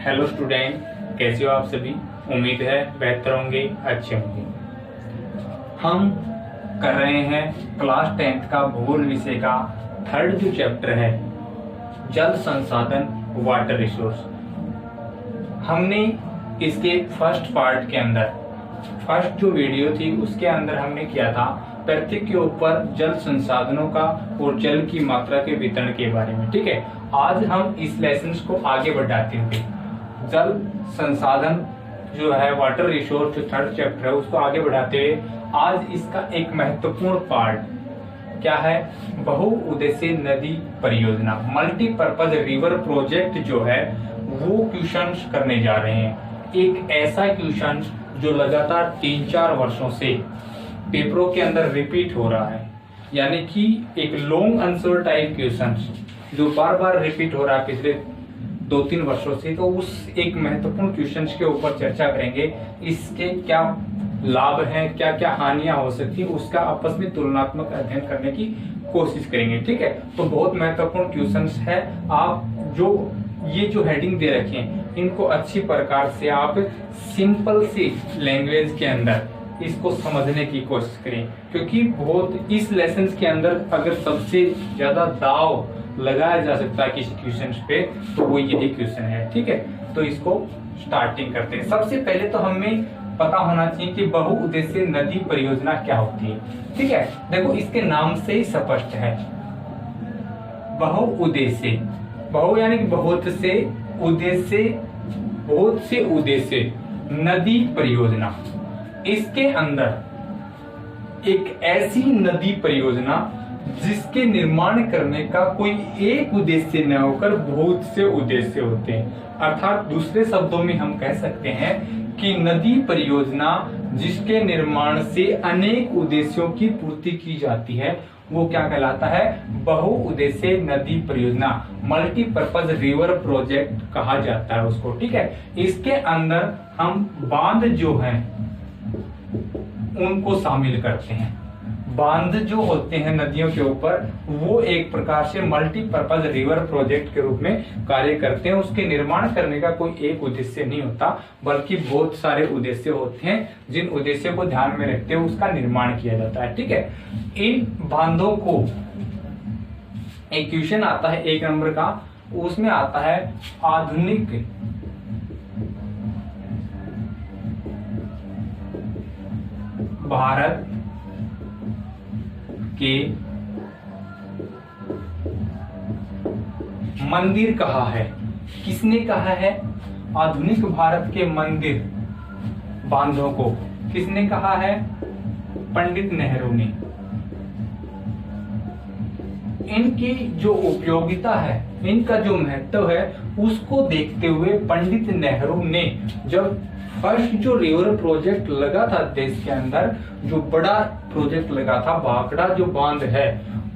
Hello student, कैसे हो आप सभी। उम्मीद है बेहतर होंगे, अच्छे होंगे। हम कर रहे हैं क्लास 10th का भूगोल विषय का थर्ड जो चैप्टर है, जल संसाधन वाटर रिसोर्स। हमने इसके फर्स्ट पार्ट के अंदर, फर्स्ट जो वीडियो थी उसके अंदर हमने किया था पृथ्वी के ऊपर जल संसाधनों का और जल की मात्रा के वितरण के बारे में। ठीक है, आज हम इस लेसन को आगे बढ़ाते हुए जल संसाधन जो है वाटर रिसोर्स जो थर्ड चैप्टर है उसको आगे बढ़ाते हुए आज इसका एक महत्वपूर्ण पार्ट क्या है, बहुउद्देशीय नदी परियोजना मल्टीपर्पज रिवर प्रोजेक्ट जो है वो क्वेश्चन करने जा रहे हैं। एक ऐसा क्वेश्चन जो लगातार 3-4 वर्षों से पेपरों के अंदर रिपीट हो रहा है, यानी कि एक लॉन्ग आंसर टाइप क्वेश्चन जो बार बार रिपीट हो रहा है पिछले 2-3 वर्षों से। तो उस एक महत्वपूर्ण क्वेश्चन के ऊपर चर्चा करेंगे, इसके क्या लाभ हैं, क्या क्या हानियां हो सकती है, उसका आपस में तुलनात्मक अध्ययन करने की कोशिश करेंगे। ठीक है, तो बहुत महत्वपूर्ण क्वेश्चन है। आप जो ये जो हेडिंग दे रखे हैं इनको अच्छी प्रकार से आप सिंपल सी लैंग्वेज के अंदर इसको समझने की कोशिश करें, क्योंकि बहुत इस लेसन के अंदर अगर सबसे ज्यादा दाव लगाया जा सकता है किसी क्वेश्चन पे तो वो यही क्वेश्चन है। ठीक है, तो इसको स्टार्टिंग करते हैं। सबसे पहले तो हमें पता होना चाहिए कि बहुउद्देशीय नदी परियोजना क्या होती है। ठीक है, देखो इसके नाम से ही स्पष्ट है, बहुउद्देशीय, बहु यानी कि बहुत से उद्देश्य, बहुत से उद्देश्य नदी परियोजना। इसके अंदर एक ऐसी नदी परियोजना जिसके निर्माण करने का कोई एक उद्देश्य न होकर बहुत से उद्देश्य होते हैं। अर्थात दूसरे शब्दों में हम कह सकते हैं कि नदी परियोजना जिसके निर्माण से अनेक उद्देश्यों की पूर्ति की जाती है वो क्या कहलाता है, बहुउद्देशीय नदी परियोजना मल्टीपर्पज रिवर प्रोजेक्ट कहा जाता है उसको। ठीक है, इसके अंदर हम बांध जो है उनको शामिल करते हैं। बांध जो होते हैं नदियों के ऊपर वो एक प्रकार से मल्टीपर्पज रिवर प्रोजेक्ट के रूप में कार्य करते हैं। उसके निर्माण करने का कोई एक उद्देश्य नहीं होता, बल्कि बहुत सारे उद्देश्य होते हैं जिन उद्देश्यों को ध्यान में रखते हुए उसका निर्माण किया जाता है। ठीक है, इन बांधों को एक क्वेश्चन आता है 1 नंबर का, उसमें आता है आधुनिक भारत के मंदिर कहा है। किसने कहा है, आधुनिक भारत के मंदिर बांधों को किसने कहा है, पंडित नेहरू ने। इनकी जो उपयोगिता है, इनका जो महत्व है उसको देखते हुए पंडित नेहरू ने जब फर्स्ट जो रिवर प्रोजेक्ट लगा था देश के अंदर, जो बड़ा प्रोजेक्ट लगा था भाखड़ा जो बांध है,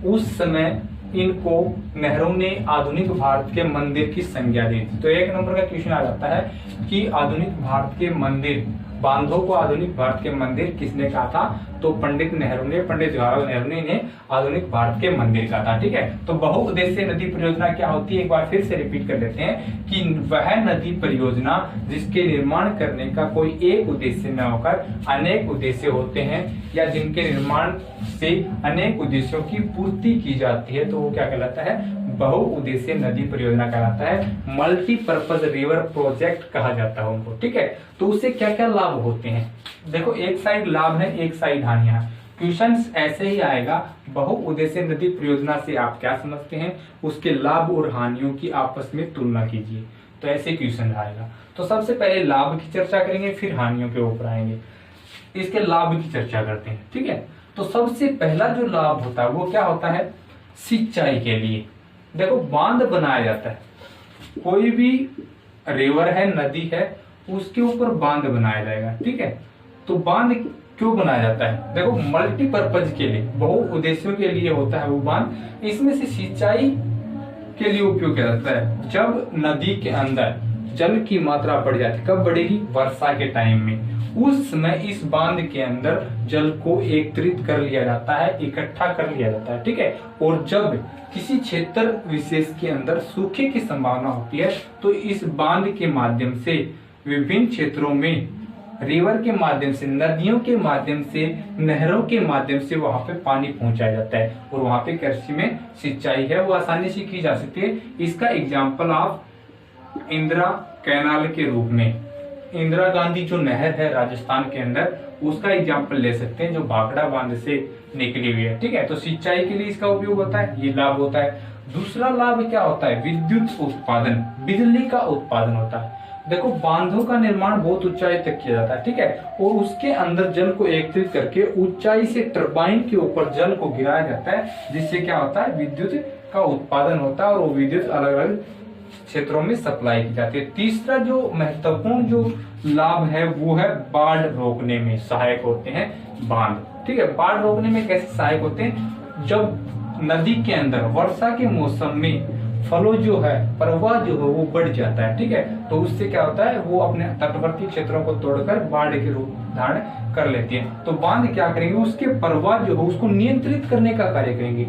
उस समय इनको नेहरू ने आधुनिक भारत के मंदिर की संज्ञा दी थी। तो 1 नंबर का क्वेश्चन आ जाता है कि आधुनिक भारत के मंदिर, बांधों को आधुनिक भारत के मंदिर किसने कहा था, तो पंडित नेहरू ने, पंडित जवाहरलाल नेहरू ने इन्हें आधुनिक भारत के मंदिर कहा था। ठीक है, तो बहुउद्देशीय नदी परियोजना क्या होती है, एक बार फिर से रिपीट कर लेते हैं कि वह नदी परियोजना जिसके निर्माण करने का कोई एक उद्देश्य न होकर अनेक उद्देश्य होते हैं, या जिनके निर्माण से अनेक उद्देश्यों की पूर्ति की जाती है, तो वो क्या कहलाता है, बहुउद्देशीय नदी परियोजना कहलाता है। मल्टीपर्पज रिवर प्रोजेक्ट कहा जाता है उनको। ठीक है, तो उससे क्या क्या लाभ होते हैं, देखो एक साइड लाभ है, एक साइड हानियां। क्वेश्चन ऐसे ही आएगा, बहुउद्देशीय नदी परियोजना से आप क्या समझते हैं, उसके लाभ और हानियों की आपस में तुलना कीजिए, तो ऐसे क्वेश्चन आएगा। तो सबसे पहले लाभ की चर्चा करेंगे, फिर हानियों के ऊपर आएंगे। इसके लाभ की चर्चा करते हैं। ठीक है, तो सबसे पहला जो लाभ होता है वो क्या होता है, सिंचाई के लिए। देखो बांध बनाया जाता है, कोई भी रिवर है, नदी है, उसके ऊपर बांध बनाया जाएगा। ठीक है, तो बांध क्यों बनाया जाता है, देखो मल्टीपर्पज के लिए, बहुउद्देश्यों के लिए होता है वो बांध। इसमें से सिंचाई के लिए उपयोग किया जाता है जब नदी के अंदर जल की मात्रा बढ़ जाती है। कब बढ़ेगी, वर्षा के टाइम में, उस समय इस बांध के अंदर जल को एकत्रित कर लिया जाता है, इकट्ठा कर लिया जाता है, ठीक है। और जब किसी क्षेत्र विशेष के अंदर सूखे की संभावना होती है तो इस बांध के माध्यम से विभिन्न क्षेत्रों में रिवर के माध्यम से, नदियों के माध्यम से, नहरों के माध्यम से वहां पे पानी पहुंचाया जाता है और वहां पे कृषि में सिंचाई है वो आसानी से की जा सकती है। इसका एग्जाम्पल आप इंदिरा कैनाल के रूप में, इंदिरा गांधी जो नहर है राजस्थान के अंदर, उसका एग्जाम्पल ले सकते हैं जो भाखड़ा बांध से निकली हुई है, ठीक है। तो सिंचाई के लिए इसका उपयोग होता है, ये लाभ होता है। दूसरा लाभ क्या होता है? विद्युत उत्पादन, बिजली का उत्पादन होता है। देखो बांधों का निर्माण बहुत ऊंचाई तक किया जाता है, ठीक है, और उसके अंदर जल को एकत्रित करके ऊंचाई से टरबाइन के ऊपर जल को गिराया जाता है, जिससे क्या होता है? विद्युत का उत्पादन होता है और वो विद्युत अलग अलग क्षेत्रों में सप्लाई की जाती है। तीसरा जो महत्वपूर्ण जो लाभ है वो है बाढ़ रोकने में सहायक होते हैं बांध, ठीक है। बाढ़ रोकने में कैसे सहायक होते हैं? जब नदी के अंदर वर्षा के मौसम में फ्लो जो है, प्रवाह जो है वो बढ़ जाता है, ठीक है, तो उससे क्या होता है? वो अपने तटवर्ती क्षेत्रों को तोड़कर बाढ़ के रूप धारण कर लेती है। तो बांध क्या करेंगे? उसके प्रवाह जो है उसको नियंत्रित करने का कार्य करेंगे।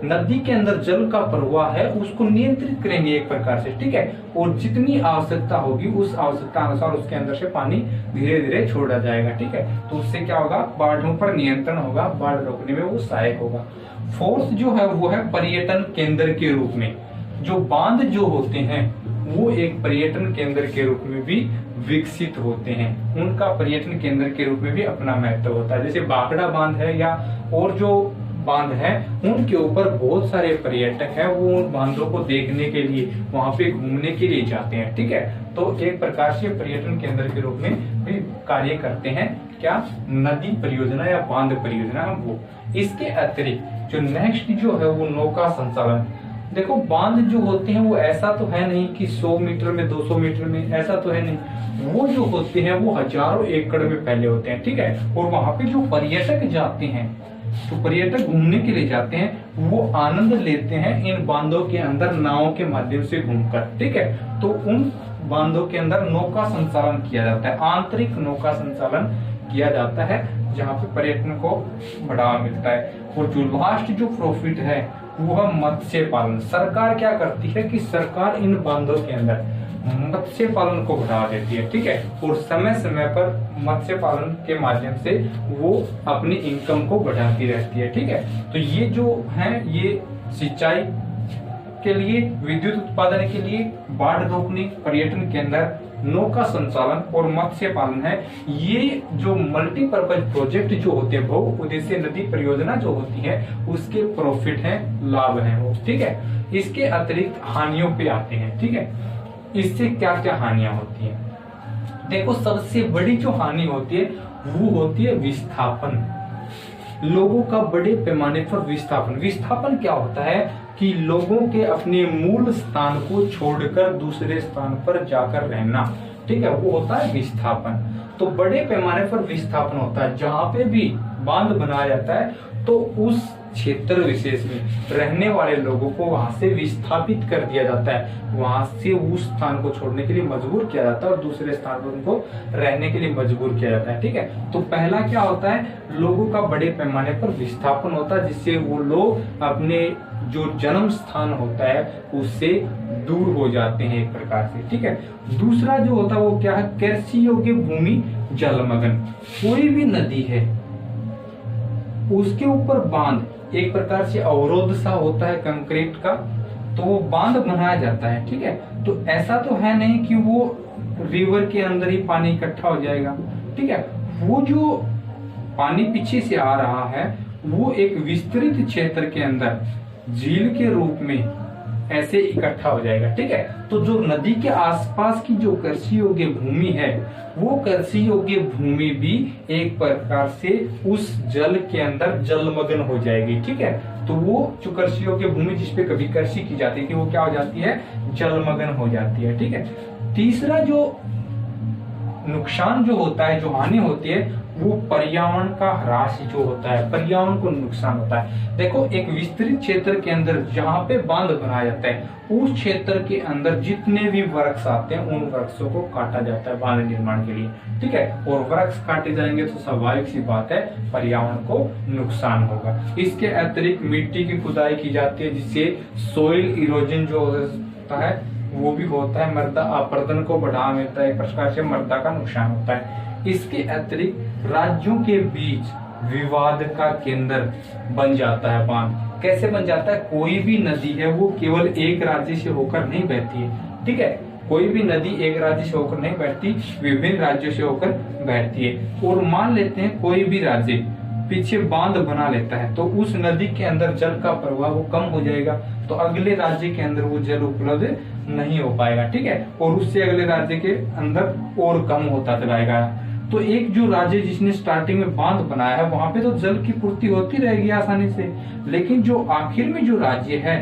नदी के अंदर जल का प्रवाह है उसको नियंत्रित करेंगे एक प्रकार से, ठीक है, और जितनी आवश्यकता होगी उस आवश्यकता अनुसार उसके अंदर से पानी धीरे धीरे छोड़ा जाएगा, ठीक है। तो उससे क्या होगा? बाढ़ों पर नियंत्रण होगा, बाढ़ रोकने में वो सहायक होगा। फोर्थ जो है वो है पर्यटन केंद्र के रूप में। जो बांध जो होते हैं वो एक पर्यटन केंद्र के रूप में भी विकसित होते हैं, उनका पर्यटन केंद्र के रूप में भी अपना महत्व होता है। जैसे भाखड़ा बांध है या और जो बांध है उनके ऊपर बहुत सारे पर्यटक हैं, वो उन बांधों को देखने के लिए, वहां पे घूमने के लिए जाते हैं, ठीक है। तो एक प्रकार से पर्यटन केंद्र के रूप में भी कार्य करते हैं क्या? नदी परियोजना या बांध परियोजना वो। इसके अतिरिक्त जो नेक्स्ट जो है वो नौका संचालन। देखो बांध जो होते हैं वो ऐसा तो है नहीं कि 100 मीटर में 200 मीटर में, ऐसा तो है नहीं। वो जो होते हैं वो हजारों एकड़ में फैले होते हैं, ठीक है। और वहां पे जो पर्यटक जाते हैं, जो पर्यटक घूमने के लिए जाते हैं, वो आनंद लेते हैं इन बांधों के अंदर नावों के माध्यम से घूमकर, ठीक है। तो उन बांधों के अंदर नौका संचालन किया जाता है, आंतरिक नौका संचालन किया जाता है, जहाँ पे पर्यटन को बढ़ावा मिलता है। और जो लास्ट जो प्रॉफिट है वो है मत्स्य पालन। सरकार क्या करती है कि सरकार इन बांधों के अंदर मत्स्य पालन को बढ़ावा देती है, ठीक है, और समय समय पर मत्स्य पालन के माध्यम से वो अपनी इनकम को बढ़ाती रहती है, ठीक है। तो ये जो है ये सिंचाई के लिए, विद्युत उत्पादन के लिए, बाढ़ रोकने, पर्यटन के अंदर नौका संचालन और मत्स्य पालन है। ये जो मल्टीपर्पज प्रोजेक्ट जो होते हैं, बहु उद्देश्य नदी परियोजना जो होती है, उसके प्रॉफिट हैं, लाभ हैं वो, ठीक है। इसके अतिरिक्त हानियों पे आते हैं, ठीक है। इससे क्या क्या हानियां होती हैं? देखो सबसे बड़ी जो हानि होती है वो होती है विस्थापन। लोगों का बड़े पैमाने पर विस्थापन। विस्थापन क्या होता है कि लोगों के अपने मूल स्थान को छोड़कर दूसरे स्थान पर जाकर रहना, ठीक है, वो होता है विस्थापन। तो बड़े पैमाने पर विस्थापन होता है। जहां पे भी बांध बनाया जाता है तो उस क्षेत्र विशेष में रहने वाले लोगों को वहां से विस्थापित कर दिया जाता है, वहां से उस स्थान को छोड़ने के लिए मजबूर किया जाता है और दूसरे स्थान पर उनको रहने के लिए मजबूर किया जाता है, ठीक है। तो पहला क्या होता है? लोगों का बड़े पैमाने पर विस्थापन होता है, जिससे वो लोग अपने जो जन्म स्थान होता है उससे दूर हो जाते हैं एक प्रकार से, ठीक है। दूसरा जो होता है वो क्या है? कृषि योग्य भूमि जलमग्न। कोई भी नदी है उसके ऊपर बांध एक प्रकार से अवरोध सा होता है कंक्रीट का, तो वो बांध बनाया जाता है, ठीक है। तो ऐसा तो है नहीं कि वो रिवर के अंदर ही पानी इकट्ठा हो जाएगा, ठीक है। वो जो पानी पीछे से आ रहा है वो एक विस्तृत क्षेत्र के अंदर झील के रूप में ऐसे इकट्ठा हो जाएगा, ठीक है। तो जो नदी के आसपास की जो कृषि योग्य भूमि है वो कृषि योग्य भूमि भी एक प्रकार से उस जल के अंदर जलमग्न हो जाएगी, ठीक है। तो वो जो कृषि योग्य भूमि जिसपे कभी कृषि की जाती थी वो क्या हो जाती है? जलमग्न हो जाती है, ठीक है। तीसरा जो नुकसान जो होता है, जो हानि होती है, वो पर्यावरण का ह्रास जो होता है, पर्यावरण को नुकसान होता है। देखो, एक विस्तृत क्षेत्र के अंदर जहाँ पे बांध बनाया जाता है, उस क्षेत्र के अंदर जितने भी वृक्ष आते हैं उन वृक्षों को काटा जाता है बांध निर्माण के लिए, ठीक है। और वृक्ष काटे जाएंगे तो स्वाभाविक सी बात है पर्यावरण को नुकसान होगा। इसके अतिरिक्त मिट्टी की खुदाई की जाती है, जिससे सोइल इरोजन जो होता है वो भी होता है, मृदा अपरदन को बढ़ावा मिलता है, एक प्रकार से मृदा का नुकसान होता है। इसके अतिरिक्त राज्यों के बीच विवाद का केंद्र बन जाता है बांध। कैसे बन जाता है? कोई भी नदी है वो केवल एक राज्य से होकर नहीं बहती है, ठीक है। कोई भी नदी एक राज्य से होकर नहीं बहती, विभिन्न राज्यों से होकर बहती है। और मान लेते हैं कोई भी राज्य पीछे बांध बना लेता है तो उस नदी के अंदर जल का प्रवाह वो कम हो जाएगा, तो अगले राज्य के अंदर वो जल उपलब्ध नहीं हो पाएगा, ठीक है। और उससे अगले राज्य के अंदर और कम होता चलाएगा। तो एक जो राज्य जिसने स्टार्टिंग में बांध बनाया है वहां पे तो जल की पूर्ति होती रहेगी आसानी से, लेकिन जो आखिर में जो राज्य है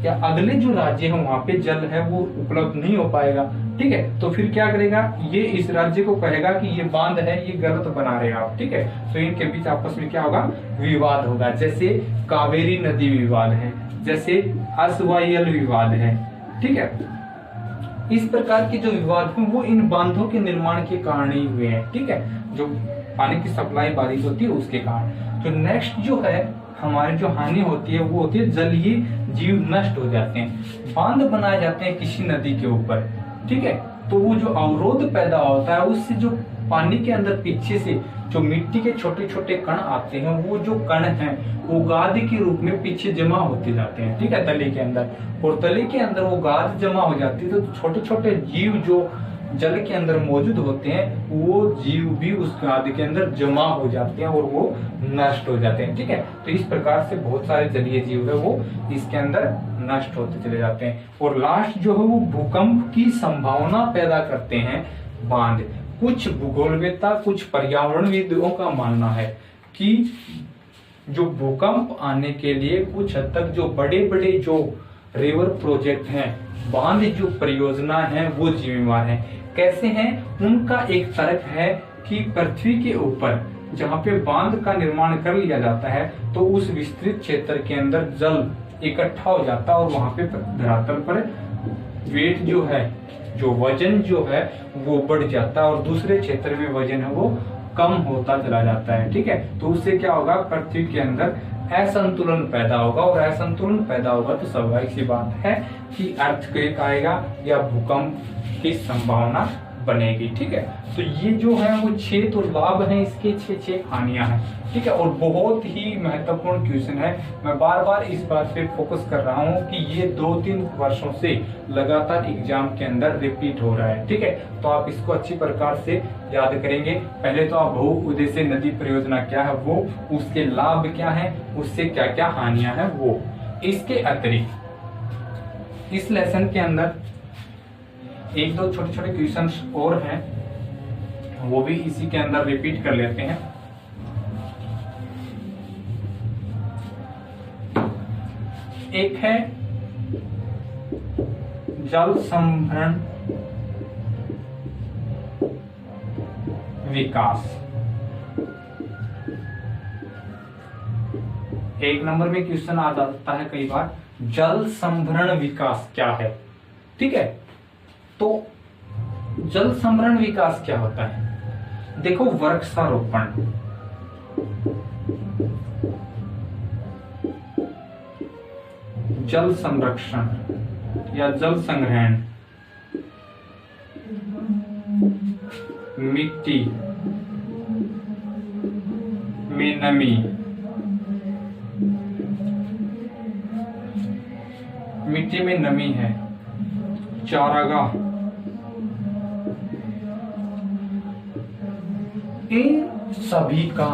या अगले जो राज्य है वहां पे जल है वो उपलब्ध नहीं हो पाएगा, ठीक है। तो फिर क्या करेगा, ये इस राज्य को कहेगा कि ये बांध है ये गलत बना रहे आप, ठीक है। तो इनके बीच आपस में क्या होगा, विवाद होगा। जैसे कावेरी नदी विवाद है, जैसे असवायल विवाद है, ठीक है। इस प्रकार के जो विवाद हैं वो इन बांधों के निर्माण के कारण ही हुए हैं, ठीक है। जो पानी की सप्लाई बारिश होती है उसके कारण। तो नेक्स्ट जो है हमारी जो हानि होती है वो होती है जलीय जीव नष्ट हो जाते हैं। बांध बनाए जाते हैं किसी नदी के ऊपर, ठीक है। तो वो जो अवरोध पैदा होता है उससे जो पानी के अंदर पीछे से जो मिट्टी के छोटे छोटे कण आते हैं, वो जो कण हैं वो गाद के रूप में पीछे जमा होते जाते हैं, ठीक है, तले के अंदर। और तले के अंदर वो गाद जमा हो जाती है तो छोटे छोटे जीव जो जल के अंदर मौजूद होते हैं वो जीव भी उस गाद के अंदर जमा हो जाते हैं और वो नष्ट हो जाते हैं, ठीक है। तो इस प्रकार से बहुत सारे जलीय जीव है वो इसके अंदर नष्ट होते चले जाते हैं। और लास्ट जो है वो भूकंप की संभावना पैदा करते हैं बांध। कुछ भूगोलवेत्ता, कुछ पर्यावरणविदों का मानना है कि जो भूकंप आने के लिए कुछ हद तक जो बड़े बड़े जो रिवर प्रोजेक्ट हैं, बांध जो परियोजना है वो जिम्मेवार है। कैसे हैं? उनका एक तर्क है कि पृथ्वी के ऊपर जहाँ पे बांध का निर्माण कर लिया जाता है तो उस विस्तृत क्षेत्र के अंदर जल इकट्ठा हो जाता है और वहां पे धरातल पर वेट जो है, जो वजन जो है वो बढ़ जाता है और दूसरे क्षेत्र में वजन है वो कम होता चला जाता है, ठीक है। तो उससे क्या होगा, पृथ्वी के अंदर असंतुलन पैदा होगा और असंतुलन पैदा होगा तो स्वाभाविक सी बात है कि अर्थक्वेक आएगा या भूकंप की संभावना बनेगी, ठीक है। तो ये जो है वो 6 तो लाभ हैं इसके, 6 हानियां हैं, ठीक है। और बहुत ही महत्वपूर्ण क्वेश्चन है, मैं बार बार इस बात पे फोकस कर रहा हूँ कि ये 2-3 वर्षों से लगातार एग्जाम के अंदर रिपीट हो रहा है, ठीक है। तो आप इसको अच्छी प्रकार से याद करेंगे। पहले तो आप बहु उद्देश्य नदी परियोजना क्या है वो, उसके लाभ क्या है, उससे क्या क्या हानियां हैं वो। इसके अतिरिक्त इस लेसन के अंदर 1-2 छोटे छोटे क्वेश्चंस और हैं, वो भी इसी के अंदर रिपीट कर लेते हैं। एक है जल संभरण विकास। 1 नंबर में क्वेश्चन आ जाता है कई बार, जल संभरण विकास क्या है, ठीक है। तो जल संभरण विकास क्या होता है? देखो, वृक्षारोपण, जल संरक्षण या जल संग्रहण, मिट्टी में नमी, मिट्टी में नमी है, चारागाह, इन सभी का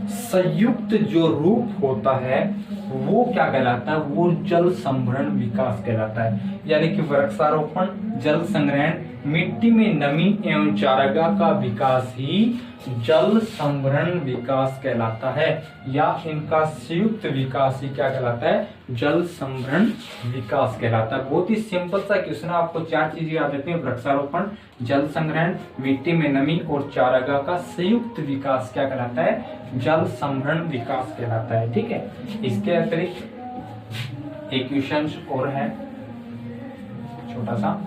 संयुक्त जो रूप होता है वो क्या कहलाता है, वो जल संभरण विकास कहलाता है। यानी कि वृक्षारोपण, जल संग्रहण मिट्टी में नमी एवं चारागाह का विकास ही जल संभरण विकास कहलाता है, या इनका संयुक्त विकास ही क्या कहलाता है, जल संभरण विकास कहलाता है। बहुत ही सिंपल सा क्वेश्चन, आपको 4 चीजें याद रखनी है, वृक्षारोपण, जल संग्रहण, मिट्टी में नमी और चारागाह का संयुक्त विकास क्या कहलाता है, जल संभरण विकास कहलाता है। ठीक है, इसके अतिरिक्त एक क्वेश्चन और है छोटा सा।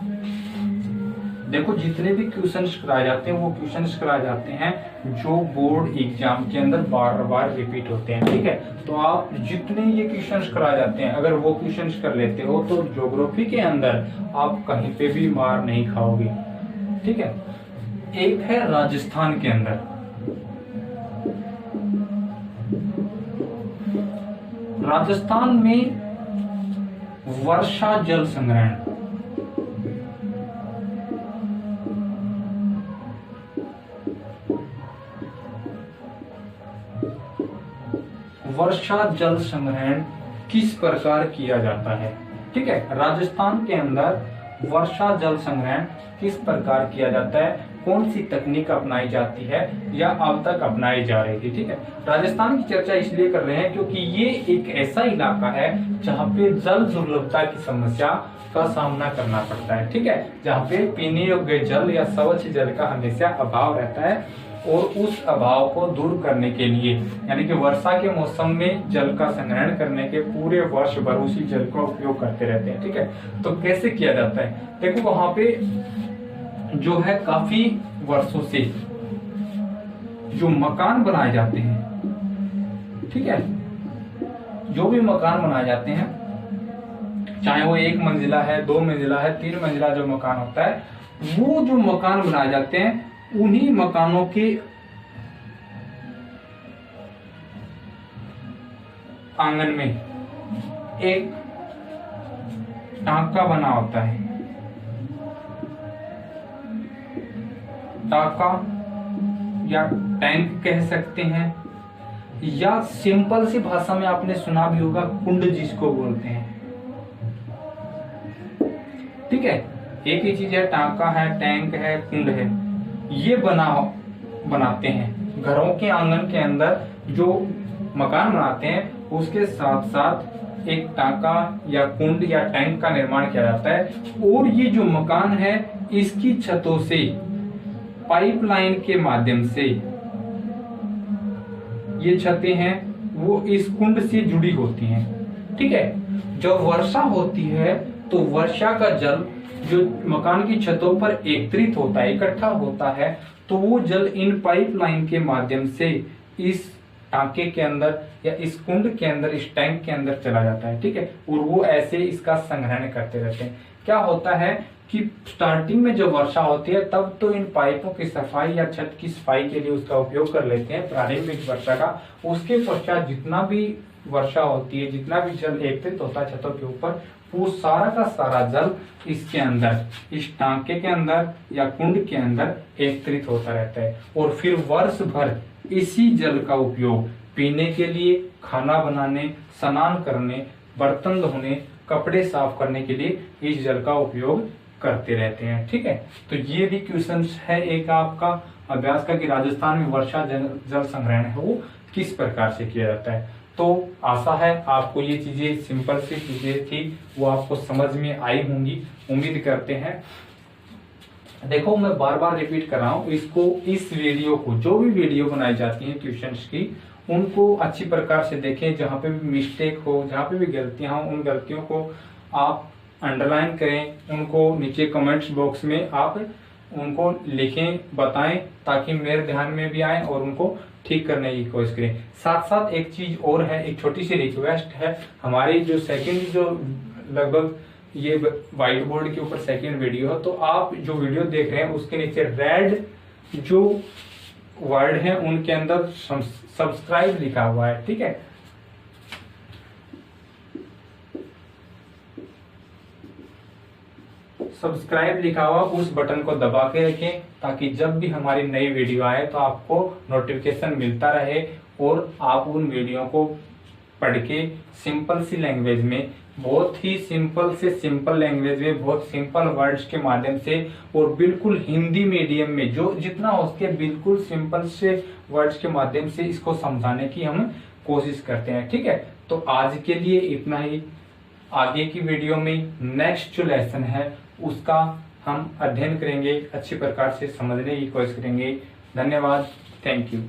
देखो, जितने भी क्वेश्चंस कराए जाते हैं वो क्वेश्चंस कराए जाते हैं जो बोर्ड एग्जाम के अंदर बार बार रिपीट होते हैं। ठीक है, तो आप जितने ये क्वेश्चंस कराए जाते हैं अगर वो क्वेश्चंस कर लेते हो तो ज्योग्राफी के अंदर आप कहीं पे भी मार नहीं खाओगे। ठीक है, एक है राजस्थान के अंदर, राजस्थान में वर्षा जल संग्रहण, वर्षा जल संग्रहण किस प्रकार किया जाता है। ठीक है, राजस्थान के अंदर वर्षा जल संग्रहण किस प्रकार किया जाता है, कौन सी तकनीक अपनाई जाती है या अब तक अपनाई जा रही थी। ठीक है, राजस्थान की चर्चा इसलिए कर रहे हैं क्योंकि ये एक ऐसा इलाका है जहाँ पे जल दुर्लभता की समस्या का सामना करना पड़ता है। ठीक है, जहाँ पे पीने योग्य जल या स्वच्छ जल का हमेशा अभाव रहता है और उस अभाव को दूर करने के लिए यानी कि वर्षा के मौसम में जल का संग्रहण करने के पूरे वर्ष भर उसी जल का उपयोग करते रहते हैं। ठीक है, तो कैसे किया जाता है, देखो वहां पे जो है काफी वर्षों से जो मकान बनाए जाते हैं, ठीक है, जो भी मकान बनाए जाते हैं चाहे वो 1 मंजिला है, 2 मंजिला है, 3 मंजिला जो मकान होता है, वो जो मकान बनाए जाते हैं उन्हीं मकानों के आंगन में एक टांका बना होता है। टांका या टैंक कह सकते हैं, या सिंपल सी भाषा में आपने सुना भी होगा कुंड जिसको बोलते हैं। ठीक है, एक ही चीज है, टांका है, टैंक है, कुंड है, ये बनाते हैं घरों के आंगन के अंदर। जो मकान बनाते हैं उसके साथ साथ एक टांका या कुंड या टैंक का निर्माण किया जाता है और ये जो मकान है इसकी छतों से पाइपलाइन के माध्यम से ये छतें हैं वो इस कुंड से जुड़ी होती हैं। ठीक है, जब वर्षा होती है तो वर्षा का जल जो मकान की छतों पर एकत्रित होता है, इकट्ठा होता है, तो वो जल इन पाइपलाइन के माध्यम से इस टांके के अंदर या इस कुंड के अंदर, इस टैंक के अंदर चला जाता है। ठीक है, और वो ऐसे इसका संग्रहण करते रहते हैं। क्या होता है कि स्टार्टिंग में जब वर्षा होती है तब तो इन पाइपों की सफाई या छत की सफाई के लिए उसका उपयोग कर लेते हैं प्रारंभिक वर्षा का। उसके पश्चात जितना भी वर्षा होती है, जितना भी जल एकत्रित होता है छतों के ऊपर, वो सारा का सारा जल इसके अंदर, इस टांके के अंदर या कुंड के अंदर एकत्रित होता रहता है और फिर वर्ष भर इसी जल का उपयोग पीने के लिए, खाना बनाने, स्नान करने, बर्तन धोने, कपड़े साफ करने के लिए इस जल का उपयोग करते रहते हैं। ठीक है, तो ये भी क्वेश्चन है एक आपका अभ्यास का कि राजस्थान में वर्षा जल संग्रहण है वो किस प्रकार से किया जाता है। तो आशा है आपको ये चीजें, सिंपल सी चीजें थी, वो आपको समझ में आई होंगी, उम्मीद करते हैं। देखो मैं बार बार रिपीट कर रहा हूँ, इसको, इस वीडियो को, जो भी वीडियो बनाई जाती है क्वेश्चंस की, उनको अच्छी प्रकार से देखें। जहाँ पे भी मिस्टेक हो, जहाँ पे भी गलतियां हो, उन गलतियों को आप अंडरलाइन करें, उनको नीचे कमेंट्स बॉक्स में आप उनको लिखें, बताएं, ताकि मेरे ध्यान में भी आए और उनको ठीक करने की कोशिश करें। साथ साथ एक चीज और है, एक छोटी सी रिक्वेस्ट है, हमारी जो सेकंड, जो लगभग ये व्हाइट बोर्ड के ऊपर सेकंड वीडियो है, तो आप जो वीडियो देख रहे हैं उसके नीचे रेड जो वर्ड है उनके अंदर सब्सक्राइब लिखा हुआ है। ठीक है, सब्सक्राइब लिखा हुआ उस बटन को दबा के रखें ताकि जब भी हमारी नई वीडियो आए तो आपको नोटिफिकेशन मिलता रहे और आप उन वीडियो को पढ़ के सिंपल सी लैंग्वेज में, बहुत ही सिंपल से सिंपल लैंग्वेज में, बहुत सिंपल वर्ड्स के माध्यम से और बिल्कुल हिंदी मीडियम में जो जितना हो सके बिल्कुल सिंपल से वर्ड्स के माध्यम से इसको समझाने की हम कोशिश करते हैं। ठीक है, तो आज के लिए इतना ही। आगे की वीडियो में नेक्स्ट जो लेसन है उसका हम अध्ययन करेंगे, अच्छी प्रकार से समझने की कोशिश करेंगे। धन्यवाद, थैंक यू।